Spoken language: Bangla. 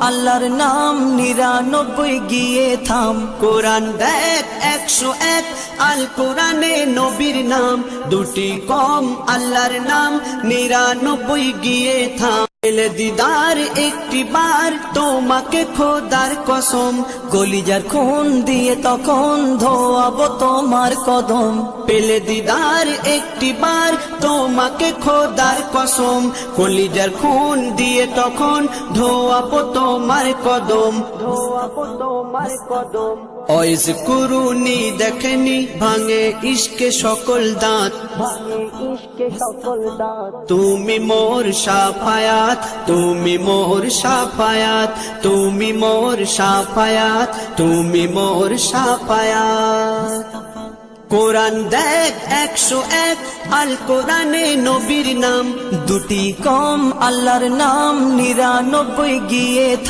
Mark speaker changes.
Speaker 1: আল্লাহর নাম 99 গিয়ে থাম। কোরআন দেখ 101, আল কোরআনে নবীর নাম দুটি কম, আল্লাহর নাম 99 গিয়ে থাম। পেলে দিদার একটি বার তোমাকে খোদার কসম, কলিজার খুন দিয়ে তখন ধোয়াবো তোমার কদম। পেলে দিদার একটি বার তোমাকে খোদার কসম, কলিজার খুন দিয়ে তখন ধোয়াবো তোমার কদম, ধোয়াবো তোমার কদম। ওয়াইজ কুরুনি দেখেনি ভাঙে ইশকে সকল দাঁত, ভাঙে ইশকে সকল দাঁত। তুমি মোর শাফায়াত, তুমি মোর শাফায়াত, তুমি মোর শাফায়াত, তুমি মোর শাফায়াত। কোরআন দেখ 101, আল কোরআনে নবীর নাম দুটি কম, আল্লাহর নাম 99 গিয়ে থাম।